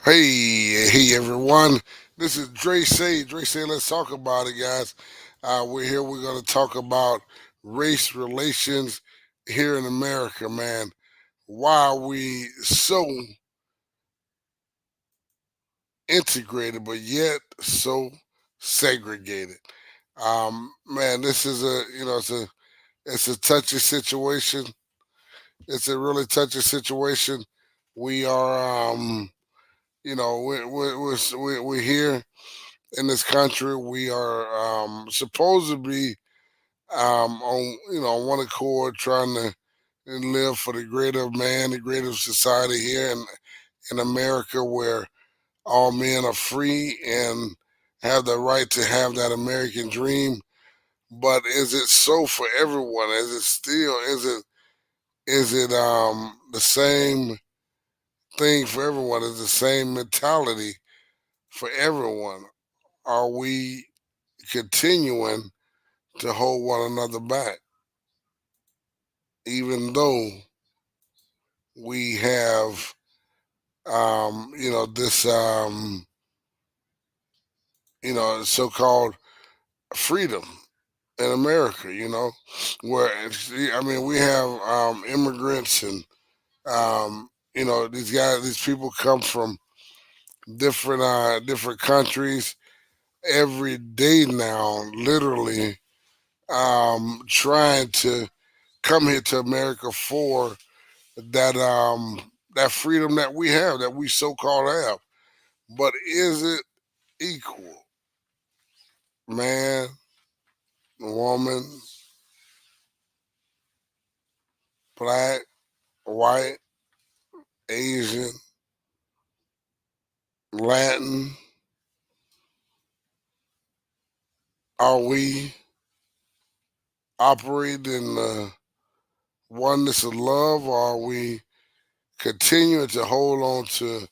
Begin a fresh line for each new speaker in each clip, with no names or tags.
Hey everyone. This is Dre Say. Dre Say, let's talk about it, guys. We're here. We're going to talk about race relations here in America, man. Why are we so integrated, but yet so segregated? Man, this is it's a touchy situation. It's a really touchy situation. We are, we're here in this country. We are supposed to be on on one accord, trying to live for the greater man, the greater society here in America, where all men are free and have the right to have that American dream. But is it so for everyone? Is it still? Is it the same thing for everyone? Is the same mentality for everyone? Are we continuing to hold one another back, even though we have, this, so-called freedom in America. Where we have immigrants and these people come from different countries every day now, literally trying to come here to America for that freedom that we have, that we so called have. But is it equal? Man, woman, black, white, Asian, Latin, are we operating in the oneness of love, or are we continuing to hold on to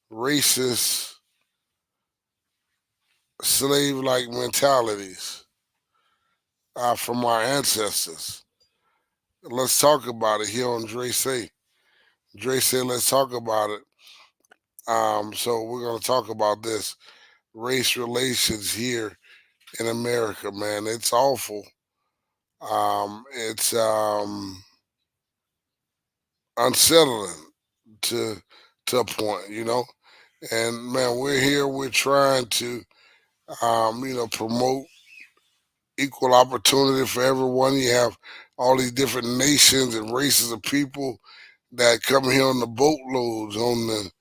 racist, slave like mentalities from our ancestors? Let's talk about it here on Dre Say. Dre said, let's talk about it. So we're going to talk about this race relations here in America, man. It's awful. It's unsettling to a point, And man, we're here. We're trying to, promote equal opportunity for everyone. You have all these different nations and races of people that come here on the boatloads, on the,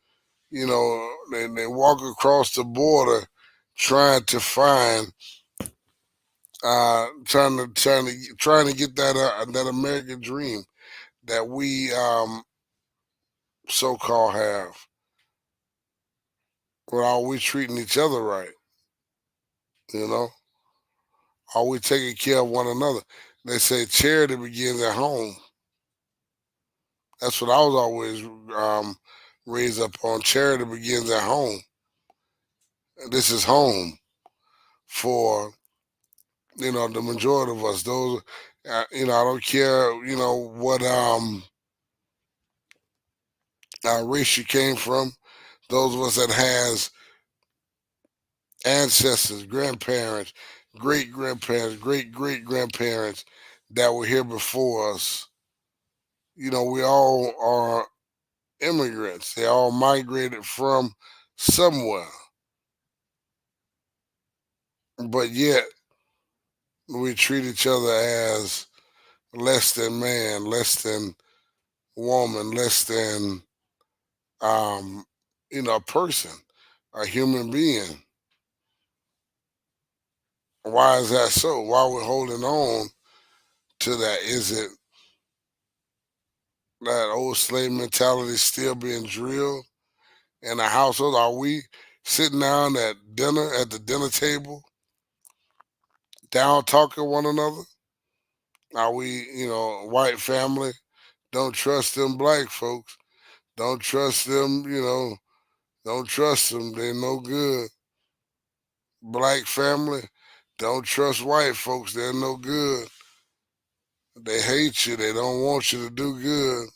they walk across the border trying to find, trying to get that American dream that we so called have. But are we treating each other right? You know, are we taking care of one another? They say charity begins at home. That's what I was always raised up on. Charity begins at home. This is home for the majority of us. Those, I don't care, what race you came from. Those of us that has ancestors, grandparents, great grandparents, great great grandparents that were here before us. We all are immigrants. They all migrated from somewhere, but yet we treat each other as less than man, less than woman, less than um, a person, a human being. Why is that so? Why are we holding on to that? Is it that old slave mentality still being drilled in the household? Are we sitting down at the dinner table, down talking one another? Are we, white family? Don't trust them black folks. Don't trust them, don't trust them. They're no good. Black family, don't trust white folks. They're no good. They hate you. They don't want you to do good.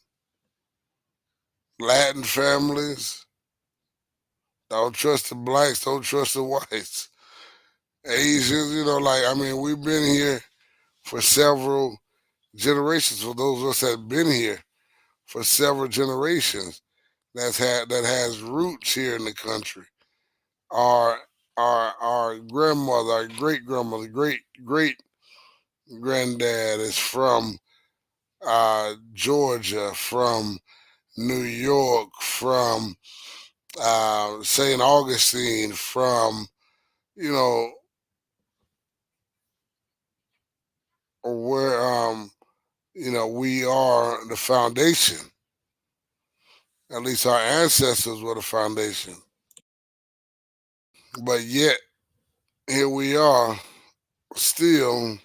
Latin families, Don't trust the blacks. Don't trust the whites. Asians, like I mean, we've been here for several generations. For those of us that have been here for several generations, that has roots here in the country. Our our grandmother, our great grandmother, great granddad is from Georgia, from New York, from St. Augustine, from you know where we are the foundation. At least our ancestors were the foundation. But yet here we are still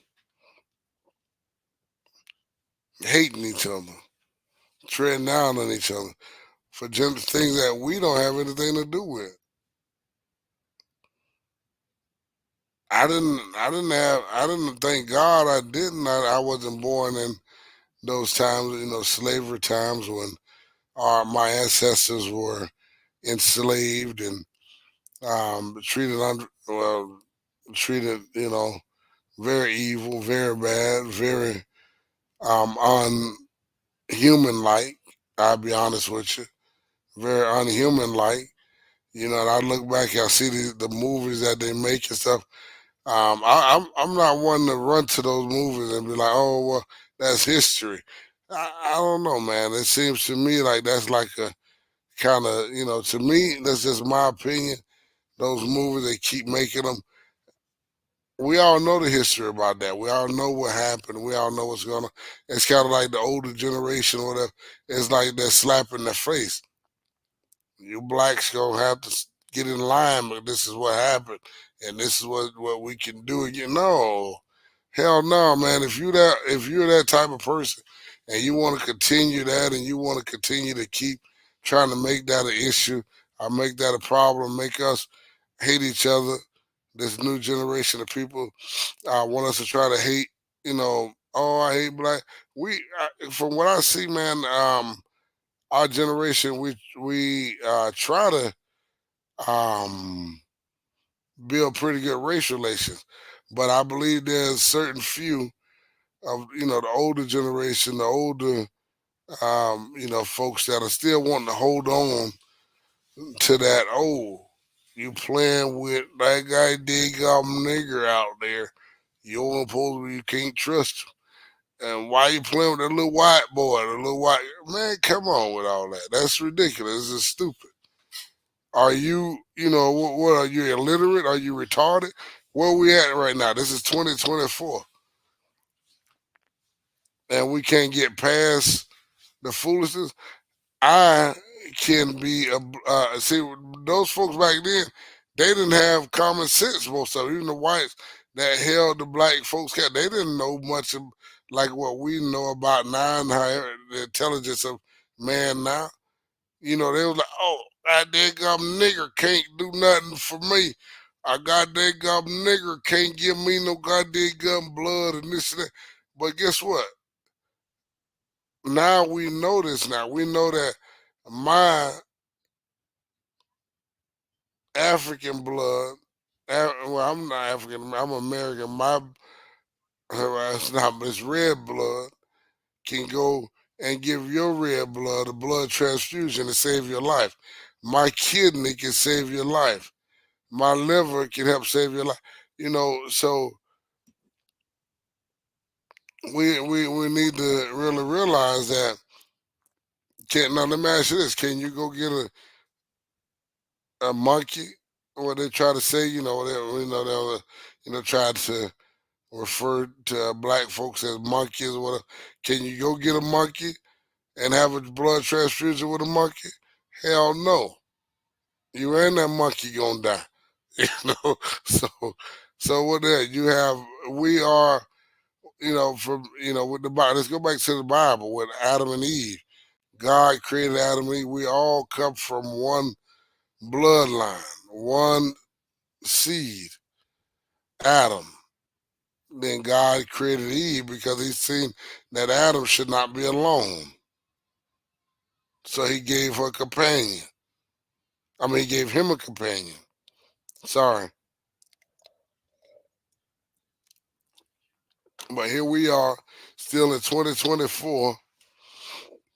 hating each other, treading down on each other for things that we don't have anything to do with. I didn't thank God I didn't. I wasn't born in those times, slavery times when my ancestors were enslaved and treated, very evil, very bad, very unhuman like. I'll be honest with you, very unhuman like. And I look back, I see the movies that they make and stuff. I'm not one to run to those movies and be like, oh well, that's history. I don't know, man. It seems to me like that's like a kind of, to me, that's just my opinion. Those movies, they keep making them. We all know the history about that. We all know what happened. We all know what's going on. It's kind of like the older generation or whatever. It's like they're slapping their face. You blacks gonna have to get in line, but this is what happened, and this is what we can do. No, hell no, man. If you're that type of person, and you want to continue that, and you want to continue to keep trying to make that an issue or make that a problem, make us hate each other. This new generation of people want us to try to hate. Oh, I hate black. From what I see, man. Our generation, we try to um, build pretty good race relations, but I believe there's certain few of the older generation, the older folks that are still wanting to hold on to that. Oh, you playing with that guy, dig nigger out there. You don't supposed to, you can't trust him. And why you playing with that little white boy, the little white man? Come on with all that. That's ridiculous. It's stupid. Are you, what are you, illiterate? Are you retarded? Where we at right now? This is 2024, and we can't get past the foolishness. I can be see those folks back then. They didn't have common sense. Most of them, even the whites that held the black folks, they didn't know much of like what we know about now and how the intelligence of man now. They was like, oh, that gum nigger can't do nothing for me. I got that gum nigger can't give me no goddamn gum blood and this and that. But guess what? Now we know this now. We know that my African blood, well, I'm not African, I'm American. My, it's not, it's red blood can go and give your red blood a blood transfusion to save your life. My kidney can save your life. My liver can help save your life. So we need to really realize that. Now let me ask you this: can you go get a monkey? What they try to say, they'll try to refer to black folks as monkeys or whatever. Can you go get a monkey and have a blood transfusion with a monkey? Hell no. You and that monkey gonna die. You know, so what that you have, we are, from with the Bible. Let's go back to the Bible with Adam and Eve. God created Adam and Eve. We all come from one bloodline, one seed, Adam. Then God created Eve because he seen that Adam should not be alone. So he gave her a companion. I mean, he gave him a companion. Sorry. But here we are, still in 2024,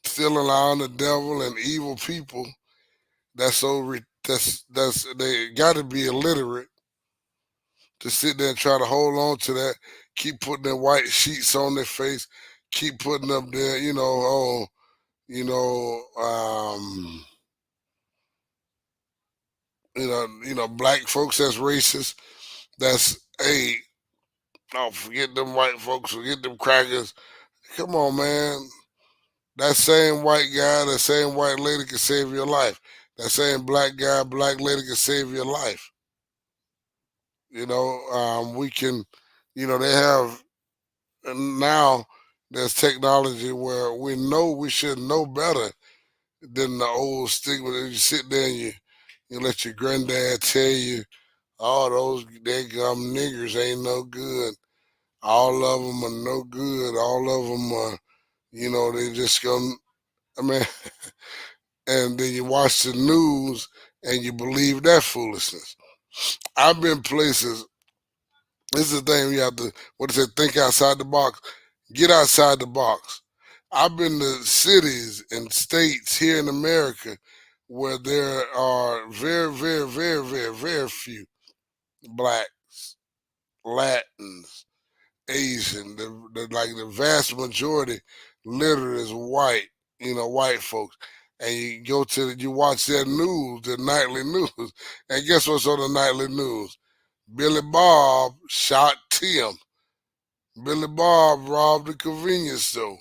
still allowing the devil and evil people that's they got to be illiterate to sit there and try to hold on to that, keep putting their white sheets on their face, keep putting up there, you know, um, black folks that's racist. That's hey, oh, forget them white folks, forget them crackers. Come on, man. That same white guy, that same white lady can save your life. That same black guy, black lady can save your life. We can, they have now. There's technology where we know we should know better than the old stigma that you sit there and you let your granddad tell you, oh, those gum niggers ain't no good. All of them are no good. All of them are, they just gonna, I mean, and then you watch the news and you believe that foolishness. I've been places. This is the thing you have to, what is it, think outside the box. Get outside the box. I've been to cities and states here in America where there are very, very, very, very, very few blacks, Latins, Asian. Like the vast majority literally is white, white folks. And you watch their news, their nightly news. And guess what's on the nightly news? Billy Bob shot Tim. Billy Bob robbed the convenience store.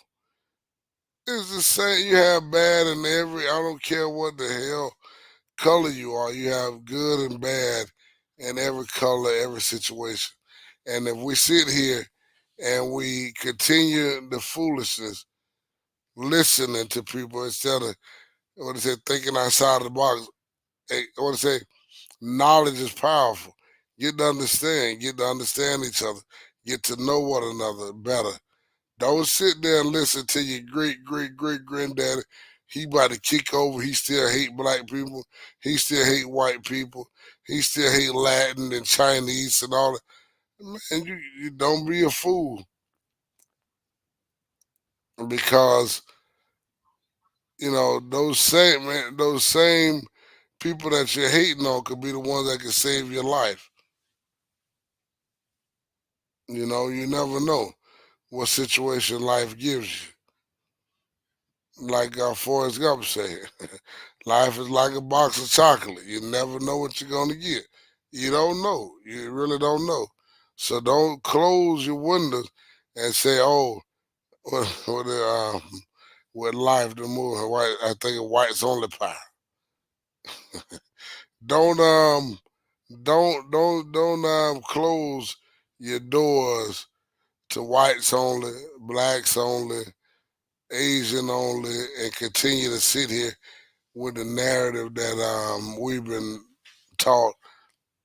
It's the same. You have bad in every. I don't care what the hell color you are. You have good and bad in every color, every situation. And if we sit here and we continue the foolishness, listening to people instead of what I say, thinking outside the box. What I say, knowledge is powerful. Get to understand each other, get to know one another better. Don't sit there and listen to your great great great granddaddy. He about to kick over. He still hate black people. He still hate white people. He still hate Latin and Chinese and all that. Man, you don't be a fool because those same people that you're hating on could be the ones that can save your life. You never know what situation life gives you. Like Forrest Gump said, life is like a box of chocolate. You never know what you're gonna get. You don't know. You really don't know. So don't close your windows and say, "Oh, what with life the movie? White, I think of whites only pie." Don't close your doors to whites only, blacks only, Asian only, and continue to sit here with the narrative that we've been taught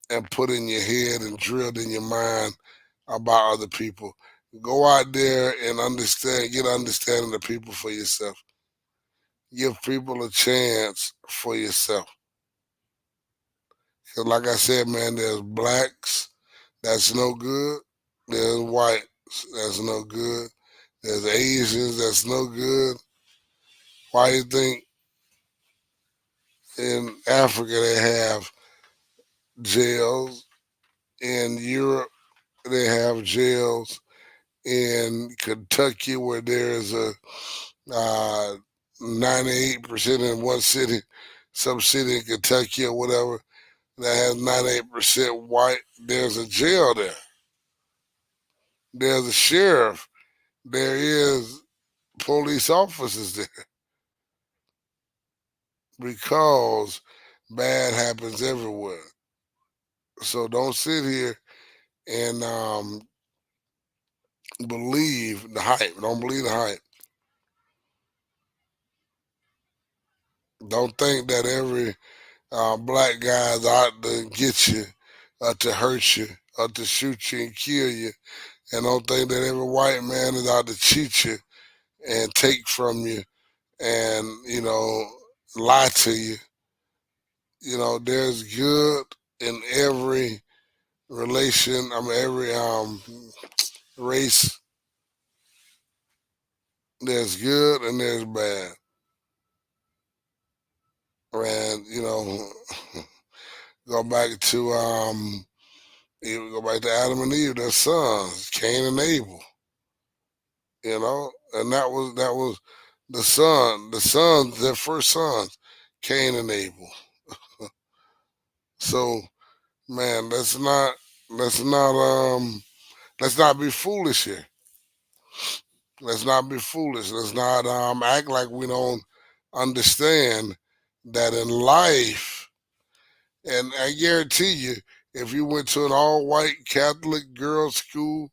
and put in your head and drilled in your mind about other people. Go out there and get understanding of people for yourself. Give people a chance for yourself. Because, like I said, man, there's blacks that's no good. There's whites that's no good. There's Asians that's no good. Why do you think in Africa they have jails? In Europe they have jails. In Kentucky where there's a 98% in one city, some city in Kentucky or whatever that has 98% white, there's a jail there. There's a sheriff. There is police officers there because bad happens everywhere. So don't sit here and believe the hype. Don't believe the hype. Don't think that every black guy's out to get you, to hurt you, or to shoot you and kill you. And don't think that every white man is out to cheat you and take from you and, lie to you. There's good in every relation. I mean, every race. There's good and there's bad. And go back to go back to Adam and Eve, their sons, Cain and Abel. And that was the sons, their first sons, Cain and Abel. So man, let's not let's not be foolish here. Let's not be foolish. Let's not act like we don't understand that in life. And I guarantee you, if you went to an all-white Catholic girls' school,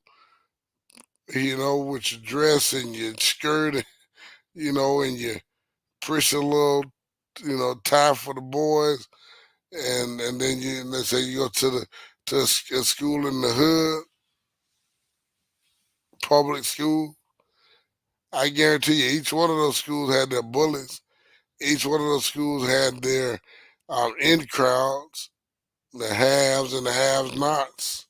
with your dress and your skirt, and your pretty little, tie for the boys, and then let's say you go to a school in the hood, public school. I guarantee you, each one of those schools had their bullies. Each one of those schools had their in crowds, the haves and the have-nots.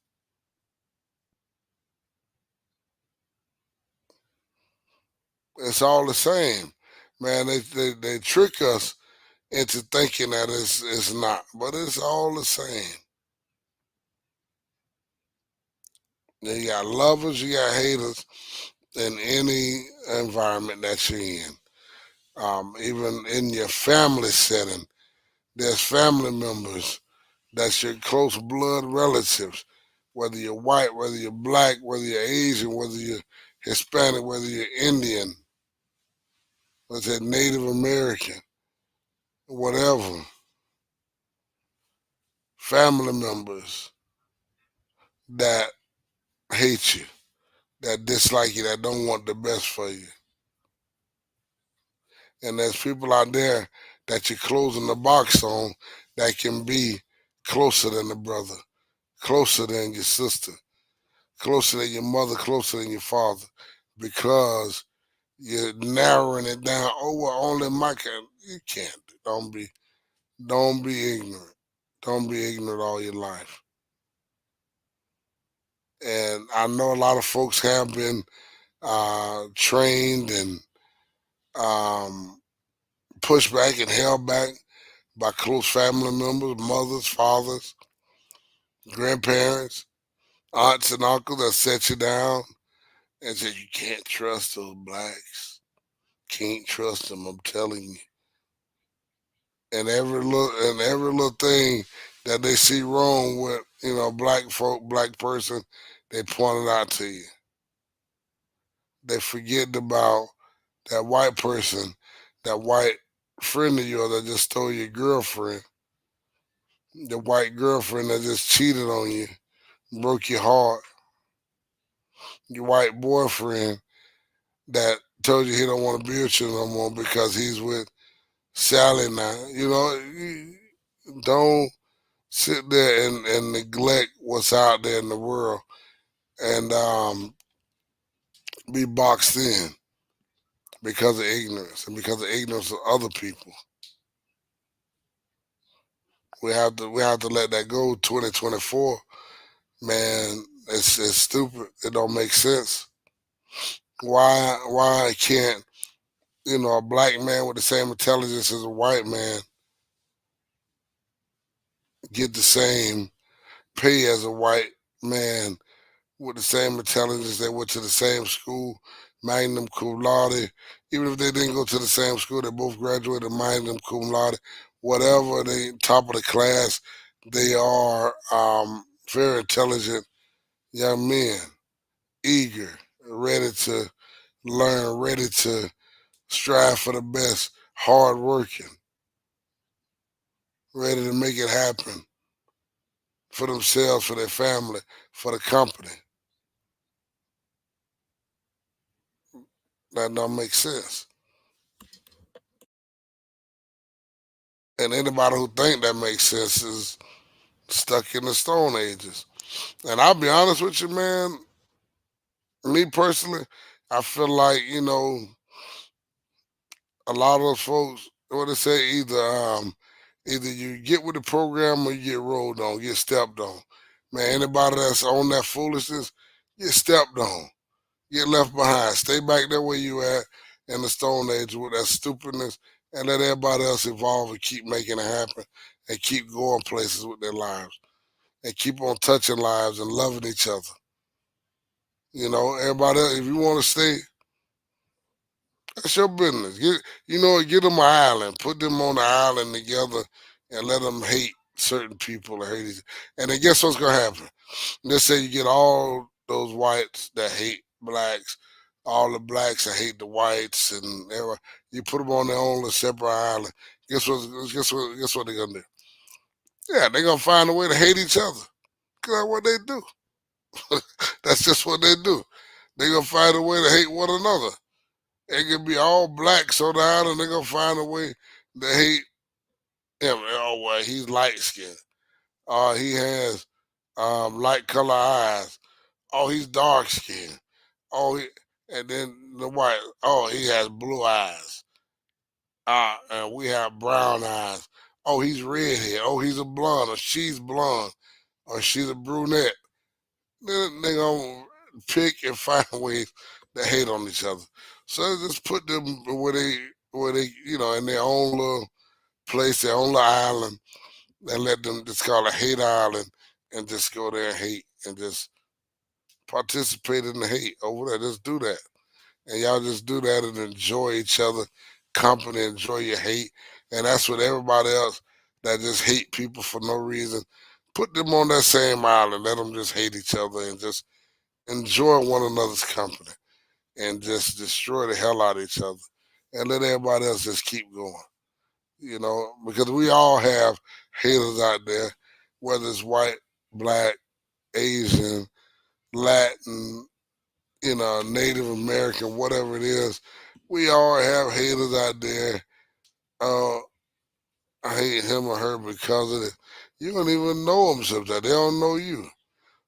It's all the same, man. They trick us into thinking that it's not, but it's all the same. You got lovers, you got haters in any environment that you're in. Even in your family setting, there's family members that's your close blood relatives, whether you're white, whether you're black, whether you're Asian, whether you're Hispanic, whether you're Indian, let's say Native American, whatever, family members that hate you, that dislike you, that don't want the best for you. And there's people out there that you're closing the box on that can be closer than the brother, closer than your sister, closer than your mother, closer than your father, because you're narrowing it down. Oh, well, only my kind. You can't. Don't be ignorant. Don't be ignorant all your life. And I know a lot of folks have been trained and um, pushed back and held back by close family members, mothers, fathers, grandparents, aunts, and uncles that set you down and said you can't trust those blacks. Can't trust them. I'm telling you. And every little thing that they see wrong with black folk, black person, they point it out to you. They forget about that white person, that white friend of yours that just stole your girlfriend, the white girlfriend that just cheated on you, broke your heart, your white boyfriend that told you he don't want to be with you no more because he's with Sally now. Don't sit there and neglect what's out there in the world and be boxed in because of ignorance and because of ignorance of other people. We have to let that go. 2024, man, it's stupid. It don't make sense. Why can't a black man with the same intelligence as a white man get the same pay as a white man with the same intelligence? They went to the same school, magna cum laude. Even if they didn't go to the same school, they both graduated magna cum laude. Whatever, they top of the class. They are very intelligent young men, eager, ready to learn, ready to strive for the best, hard working, ready to make it happen for themselves, for their family, for the company. That don't make sense. And anybody who think that makes sense is stuck in the Stone Ages. And I'll be honest with you, man. Me personally, I feel like a lot of those folks, what they say, either Either you get with the program or you get rolled on, get stepped on. Man, anybody that's on that foolishness, get stepped on, get left behind. Stay back there where you at in the Stone Age with that stupidness, and let everybody else evolve and keep making it happen and keep going places with their lives and keep on touching lives and loving each other. You know, everybody else, if you want to stay, that's your business. Get them an island, put them on the island together, and let them hate certain people and hate each. And then guess what's gonna happen? Let's say you get all those whites that hate blacks, all the blacks that hate the whites, and everybody, you put them on their own little separate island. Guess what they're gonna do? Yeah, they're gonna find a way to hate each other. Cause that's what they do. That's just what they do. They're gonna find a way to hate one another. It could be all blacks on the island. They're gonna find a way to hate him. Oh well, he's light skinned. He has light color eyes. Oh, he's dark skinned. Oh, and then the white. Oh, he has blue eyes. And we have brown eyes. Oh, he's redhead. Oh, he's a blonde, or she's blonde, or she's a brunette. Then they gonna pick and find ways to hate on each other. So just put them where they in their own little place, their own little island, and let them just call it Hate Island, and just go there and hate and just participate in the hate over there. Just do that, and y'all just do that and enjoy each other company, enjoy your hate, and that's what everybody else that just hate people for no reason. Put them on that same island. Let them just hate each other and just enjoy one another's company and just destroy the hell out of each other and let everybody else just keep going. Because we all have haters out there, whether it's white, black, Asian, Latin, Native American, whatever it is. We all have haters out there. Uh, I hate him or her because of it. You don't even know them sometimes. They don't know you.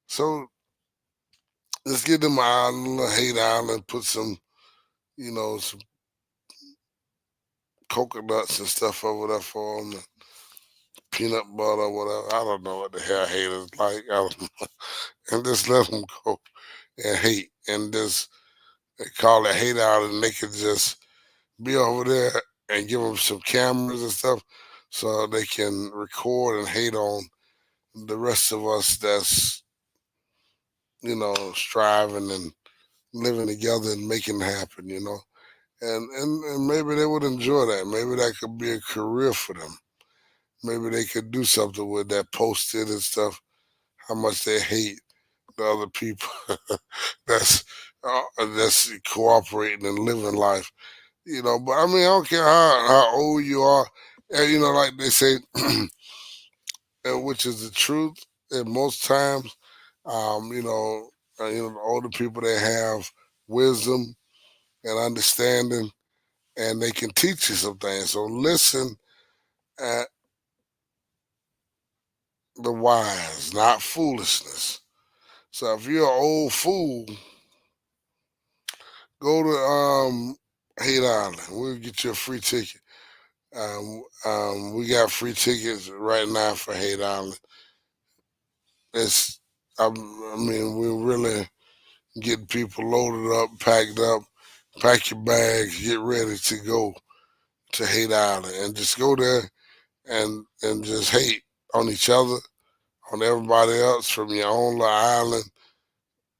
So let's get them out on a little hate island, put some coconuts and stuff over there for them, and peanut butter or whatever. I don't know what the hell haters like. I don't know. And just let them go and hate and just call it hate out, and they can just be over there and give them some cameras and stuff so they can record and hate on the rest of us that's striving and living together and making it happen. And maybe they would enjoy that. Maybe that could be a career for them. Maybe they could do something with that, post it and stuff. How much they hate the other people that's cooperating and living life. But I mean, I don't care how old you are. And, like they say, and which is the truth. And most times, the older people, they have wisdom and understanding, and they can teach you some things. So listen at the wise, not foolishness. So if you're an old fool, go to Hate Island. We'll get you a free ticket. We got free tickets right now for Hate Island. It's, I mean, we're really getting people loaded up, packed up. Pack your bags, get ready to go to Hate Island, and just go there and just hate on each other, on everybody else from your own little island,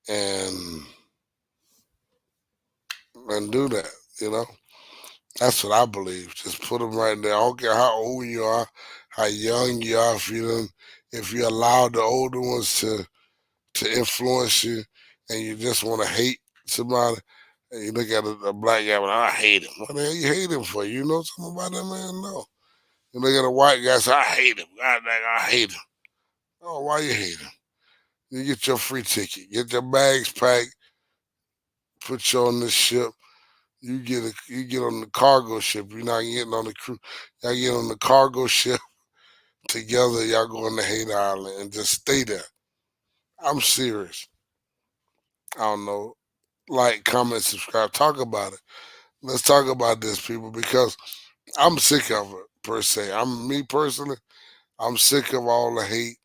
and do that. You know, that's what I believe. Just put them right there. I don't care how old you are, how young you are. If you allow the older ones to influence you, and you just want to hate somebody, and you look at a black guy, I hate him. What the hell you hate him for? You know something about that man? No. You look at a white guy, say, I hate him. God dang, I hate him. Oh, why you hate him? You get your free ticket, get your bags packed, put you on this ship. You get on the cargo ship. You're not getting on the crew. Y'all get on the cargo ship together. Y'all go on the Hate Island and just stay there. I'm serious. I don't know. Like, comment, subscribe, talk about it. Let's talk about this, people, because I'm sick of it. per se. I'm me personally. I'm sick of all the hate,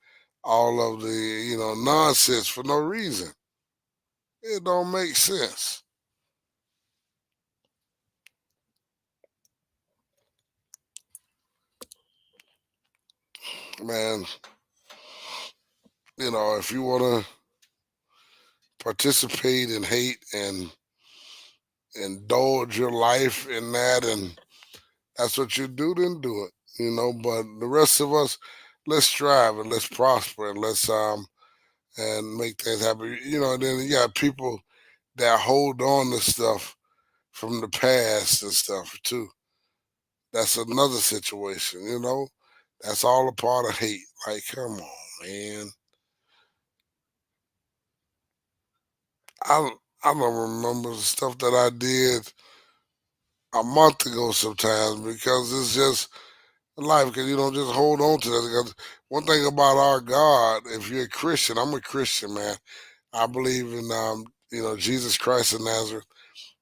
all of the nonsense for no reason. It don't make sense, man. If you want to participate in hate and indulge your life in that, and that's what you do, then do it. But the rest of us, let's strive and let's prosper and let's and make things happen. And then you got people that hold on to stuff from the past and stuff too. That's another situation. That's all a part of hate. Like, come on, man. I don't remember the stuff that I did a month ago sometimes because it's just life. Because you don't just hold on to that. Because one thing about our God, if you're a Christian, I'm a Christian, man. I believe in Jesus Christ of Nazareth.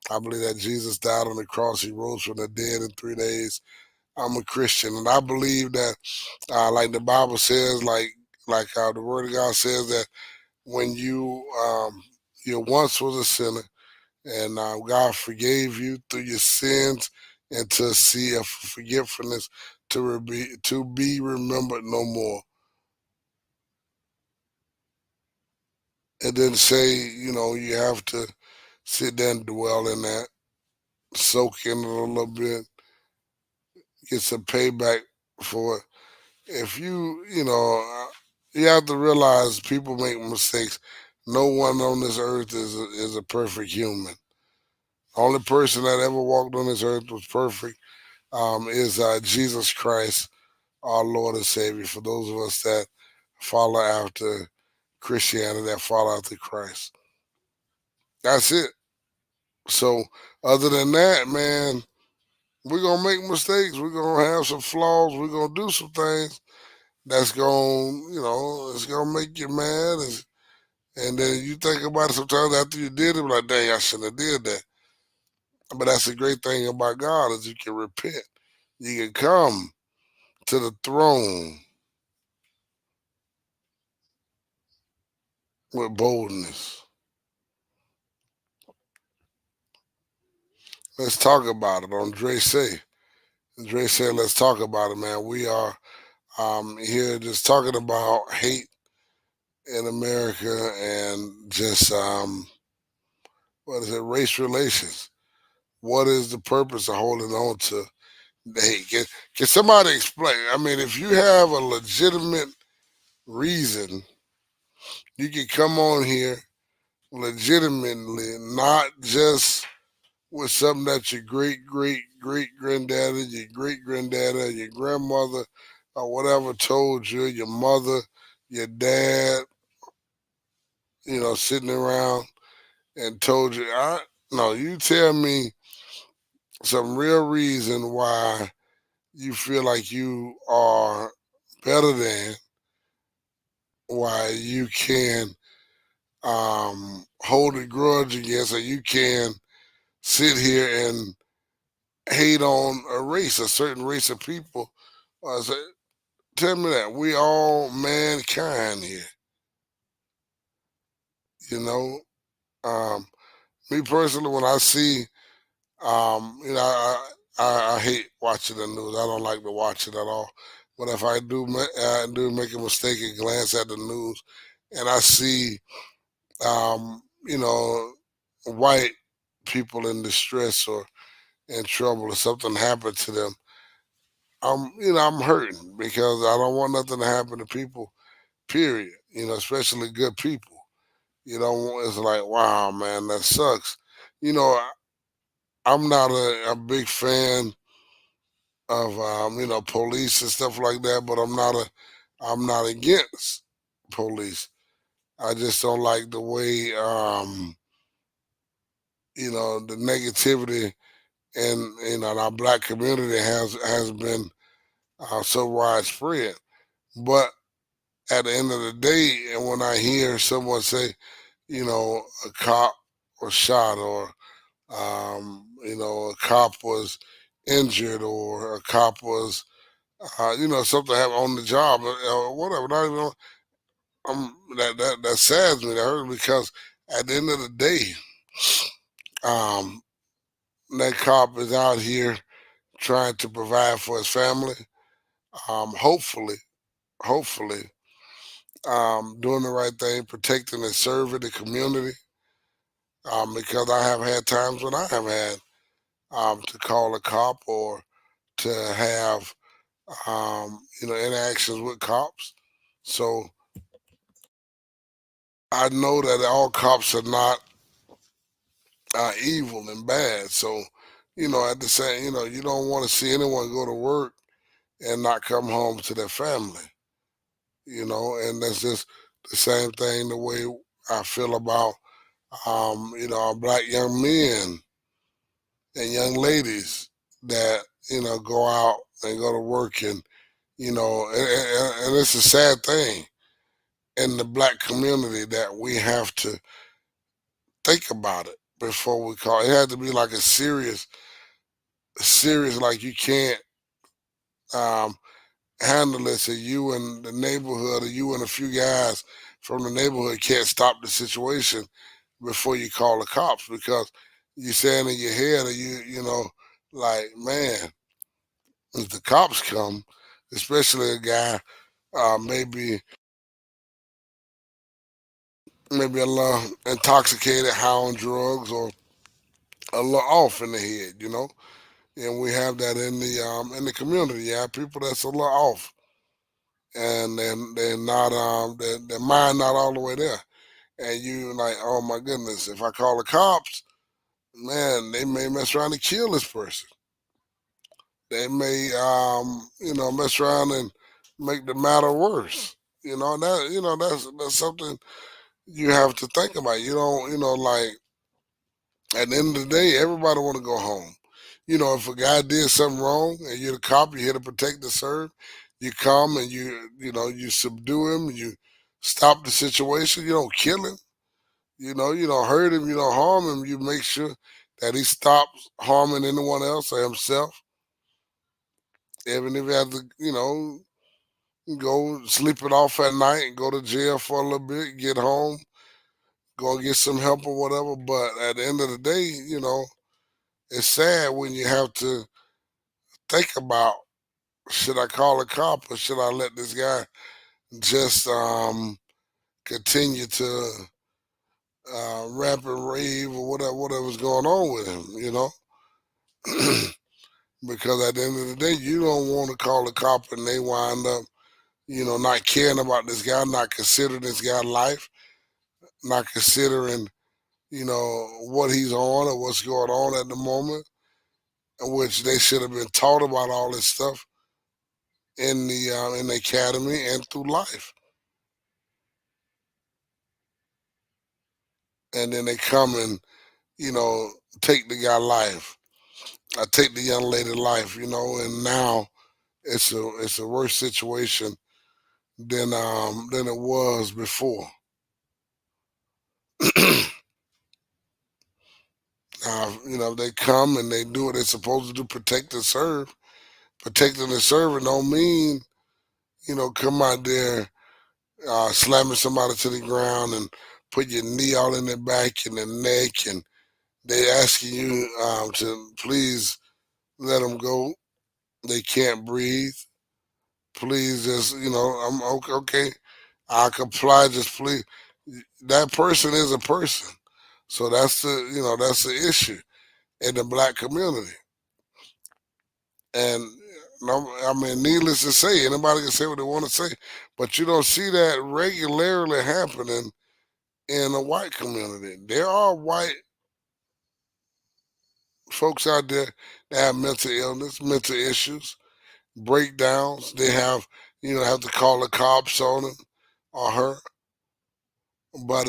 I believe that Jesus died on the cross. He rose from the dead in 3 days. I'm a Christian, and I believe that, like the Bible says, like the Word of God says that when you once was a sinner, and God forgave you through your sins, and to see a forgiveness to be remembered no more. It didn't say you have to sit there and dwell in that, soak in it a little bit, get some payback for it. If you have to realize people make mistakes. No one on this earth is a perfect human. The only person that ever walked on this earth was perfect. Is Jesus Christ, our Lord and Savior. For those of us that follow after Christianity, that follow after Christ, that's it. So, other than that, man, we're gonna make mistakes. We're gonna have some flaws. We're gonna do some things that's it's gonna make you mad, and then you think about it sometimes after you did it, like, dang, I shouldn't have did that. But that's the great thing about God is you can repent. You can come to the throne with boldness. Let's talk about it. Andre say, let's talk about it, man. We are here just talking about hate in America and just what is it, race relations. What is the purpose of holding on to hey, can somebody explain? I mean, if you have a legitimate reason, you can come on here legitimately, not just with something that your great granddaddy, your great granddaddy, your grandmother, or whatever told you, your mother, your dad, sitting around and told you. No, you tell me some real reason why you feel like you are better than, why you can hold a grudge against, or you can sit here and hate on a certain race of people. Say, tell me that we all mankind here. You know, um, me personally, when I see, I hate watching the news. I don't like to watch it at all. But if I do make a mistake and glance at the news, and I see you know, white people in distress or in trouble or something happened to them, I'm hurting because I don't want nothing to happen to people, period. Especially good people. It's like, wow, man, that sucks. You know, I'm not a big fan of, police and stuff like that, but I'm not against police. I just don't like the way, the negativity in our black community has been so widespread. But at the end of the day, and when I hear someone say, a cop was shot, or a cop was injured, or a cop was something happened on the job or whatever. Not even that saddens me. That hurts me because at the end of the day, um, that cop is out here trying to provide for his family. Hopefully, hopefully, doing the right thing, protecting and serving the community. Because I have had times when I have had to call a cop or to have interactions with cops. So I know that all cops are not evil and bad. So at the same, you don't want to see anyone go to work and not come home to their family. And that's just the same thing. The way I feel about our black young men and young ladies that go out and go to work and and it's a sad thing in the black community that we have to think about it before we call it. It had to be like a serious, like you can't um, handle it. So you and the neighborhood, or you and a few guys from the neighborhood can't stop the situation before you call the cops because you're saying in your head, or like, man, if the cops come, especially a guy maybe a little intoxicated, high on drugs, or a little off in the head. And we have that in the community. Yeah, people that's a little off, and then they're not their mind not all the way there. And you like, oh my goodness, if I call the cops, man, they may mess around and kill this person. They may mess around and make the matter worse. That's something you have to think about. You don't like at the end of the day, everybody want to go home. If a guy did something wrong and you're the cop, you're here to protect and serve. You come and you subdue him. You stop the situation. You don't kill him. You don't hurt him. You don't harm him. You make sure that he stops harming anyone else or himself. Even if he has to, go sleep it off at night and go to jail for a little bit, get home, go and get some help or whatever. But at the end of the day, it's sad when you have to think about, should I call a cop or should I let this guy just continue to rap and rave or whatever's going on with him. Because at the end of the day, you don't want to call a cop and they wind up, not caring about this guy, not considering this guy's life, not considering, what he's on or what's going on at the moment, which they should have been taught about all this stuff in the academy and through life. And then they come and take the guy life. I take the young lady life, and now it's a worse situation than it was before. They come and they do what they're supposed to do, protect and serve. Protecting and serving don't mean, come out there slamming somebody to the ground and put your knee all in their back and their neck, and they asking you to please let them go. They can't breathe. Please just, I'm okay. Okay, I comply. Just please. That person is a person. So that's the issue in the black community. And I mean, needless to say, anybody can say what they want to say, but you don't see that regularly happening in the white community. There are white folks out there that have mental illness, mental issues, breakdowns. They have to call the cops on them or her, but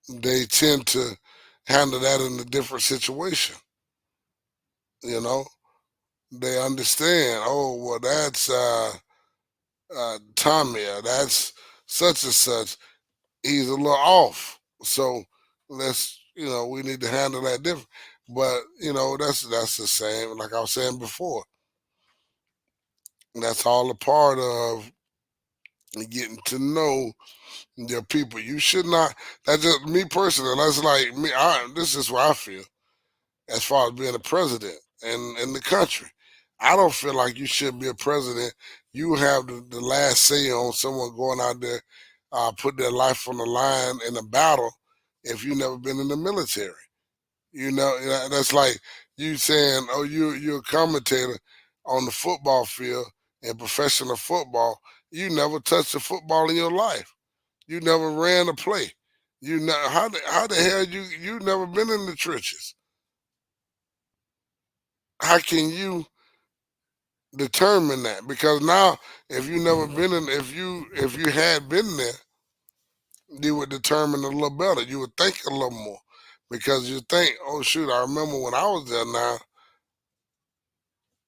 they tend to handle that in a different situation. You know, they understand. Oh, well, that's Tommy. Or that's such and such. He's a little off. So we need to handle that different. But that's the same. Like I was saying before, That's all a part of getting to know your people. You should not. That's just me personally. That's like me. This is what I feel as far as being a president in the country. I don't feel like you should be a president. You have the last say on someone going out there, put their life on the line in a battle if you've never been in the military. That's like you saying, "Oh, you're a commentator on the football field in professional football. You never touched a football in your life. You never ran a play. You know how the hell you never been in the trenches? How can you determine that? Because now, if you never been in, if you had been there, you would determine a little better. You would think a little more, because you think, oh shoot, I remember when I was there. Now,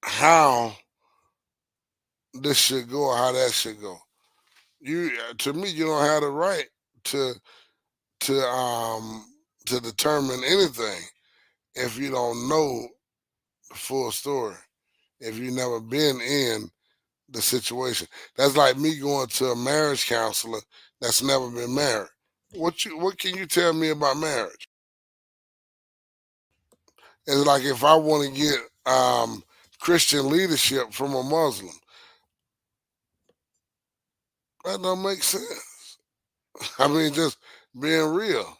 how this should go or how that should go. To me, you don't have the right to to um to determine anything if you don't know the full story. If you never been in the situation, that's like me going to a marriage counselor that's never been married. What can you tell me about marriage? It's like if I want to get Christian leadership from a Muslim, that don't make sense. I mean, just being real.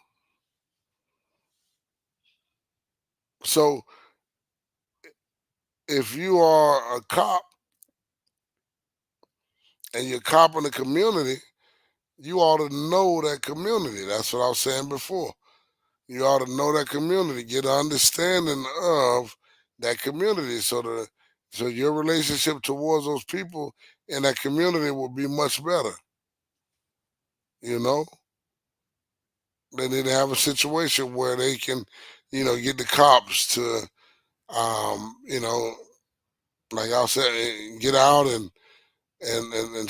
So if you are a cop and you're copping the community, you ought to know that community. That's what I was saying before. You ought to know that community, get an understanding of that community, so your relationship towards those people in that community will be much better. You know, they need to have a situation where they can, get the cops to, you know, like I said, get out and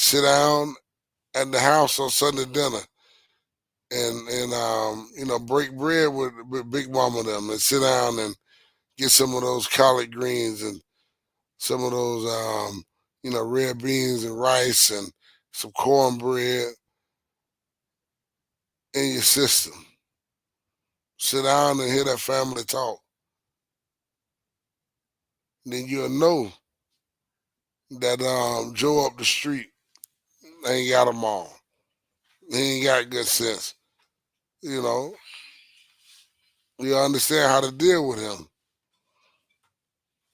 sit down at the house on Sunday dinner and break bread with Big Mama them and sit down and get some of those collard greens and some of those red beans and rice and some cornbread in your system. Sit down and hear that family talk. Then you'll know that Joe up the street ain't got them all. He ain't got good sense. You know, you understand how to deal with him.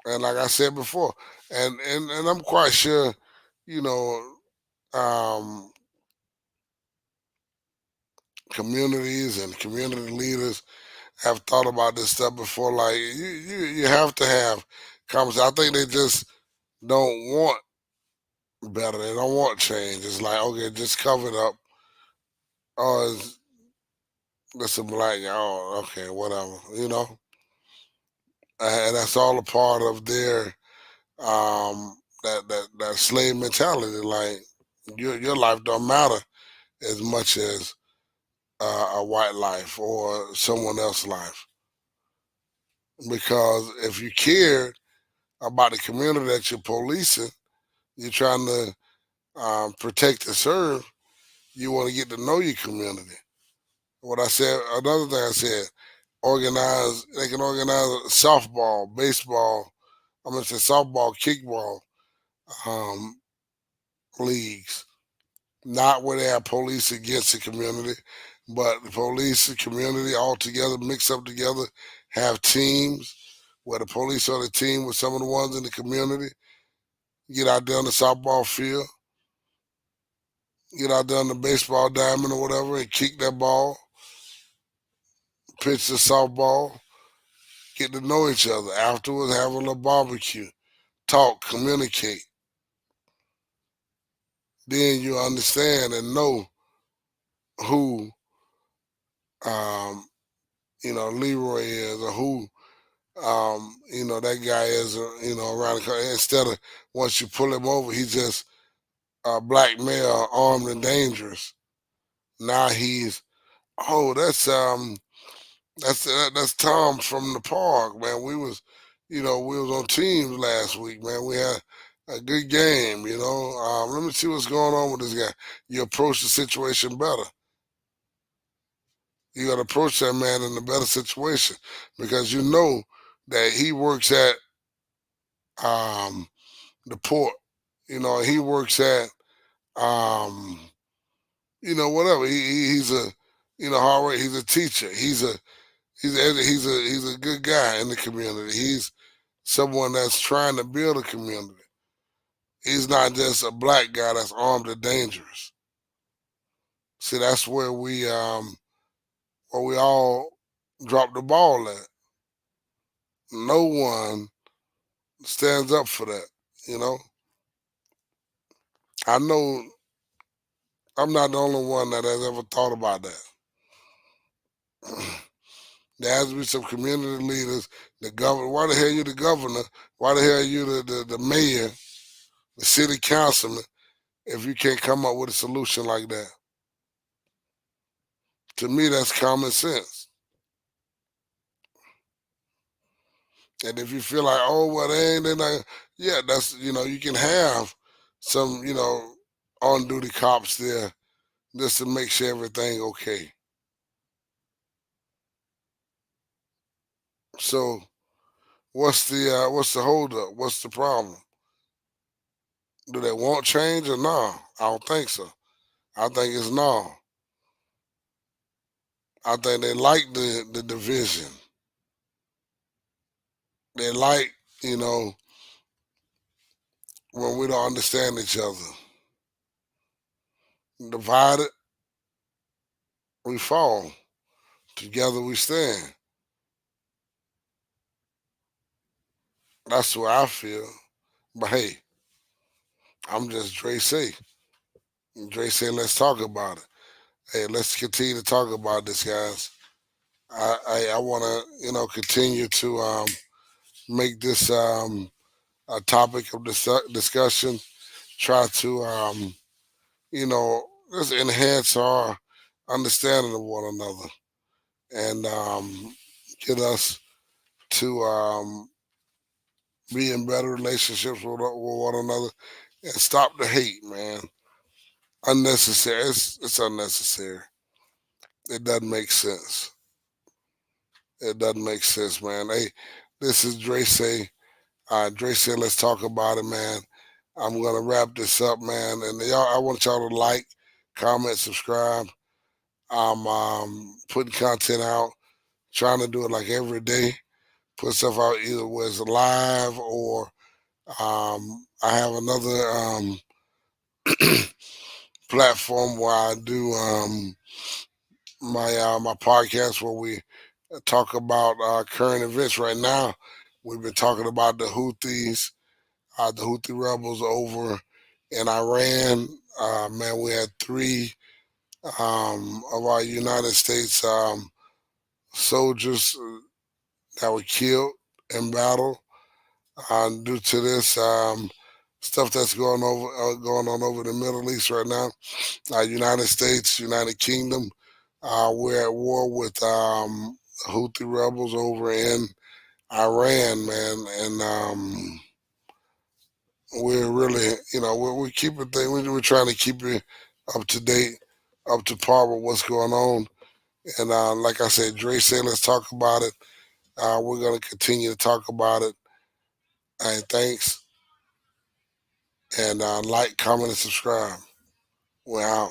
And like I said before, and I'm quite sure, you know, um, communities and community leaders have thought about this stuff before. Like you have to have conversation. I think they just don't want better. They don't want change. It's like, okay, just cover it up. Oh, it's a black. Oh, okay, whatever. And that's all a part of their that slave mentality. Like your life don't matter as much as a white life or someone else's life. Because if you cared about the community that you're policing, you're trying to protect and serve, you want to get to know your community. What I said, another thing I said, they can organize softball, baseball, I'm going to say softball, kickball um, leagues, not where they have police against the community, but the police and community all together, mix up together, have teams where the police are the team with some of the ones in the community, get out there on the softball field, get out there on the baseball diamond or whatever and kick that ball, pitch the softball, get to know each other. Afterwards, have a little barbecue, talk, communicate. Then you understand and know who, um, Leroy is or who, that guy is, around the country. Instead of once you pull him over, he's just a black male, armed and dangerous. Now he's, oh, that's Tom from the park, man. We was on teams last week, man. We had a good game. Let me see what's going on with this guy. You approach the situation better. You got to approach that man in a better situation because you know that he works at um, the port. He works at um, whatever. He's a hard. He's a teacher. He's a good guy in the community. He's someone that's trying to build a community. He's not just a black guy that's armed and dangerous. See, that's where we all drop the ball at. No one stands up for that. You know, I know I'm not the only one that has ever thought about that. There has to be some community leaders, the governor. Why the hell you the governor? Why the hell you the mayor, the city councilman, if you can't come up with a solution like that? To me, that's common sense. And if you feel like, oh, well, they ain't, they're not, yeah, that's, you can have some, on duty cops there just to make sure everything okay. So what's the holdup? What's the problem? Do they want change or no? I don't think so. I think it's no. I think they like the division. They like, you know, when we don't understand each other. Divided, we fall. Together we stand. That's what I feel. But hey, I'm just Dre say. Dre say, let's talk about it. Hey, let's continue to talk about this, guys. I want to, continue to make this a topic of discussion. Try to, just enhance our understanding of one another and get us to be in better relationships with one another and stop the hate, man. Unnecessary. It's unnecessary. It doesn't make sense. It doesn't make sense, man. Hey, this is Dre say. Dre said, let's talk about it, man. I'm gonna wrap this up, man. And y'all, I want y'all to like, comment, subscribe. I'm putting content out, trying to do it like every day. Put stuff out either where it's live or I have another platform where I do my podcast where we talk about current events. Right now, we've been talking about the Houthi rebels over in Iran. Man, we had three of our United States soldiers that were killed in battle due to this stuff that's going on over the Middle East right now. United States, United Kingdom, we're at war with Houthi rebels over in Iran, man, and we're really, we're keeping things. We're trying to keep it up to date, up to par with what's going on. And like I said, Dre said, let's talk about it. We're going to continue to talk about it. And thanks. And like, comment, and subscribe. We're out.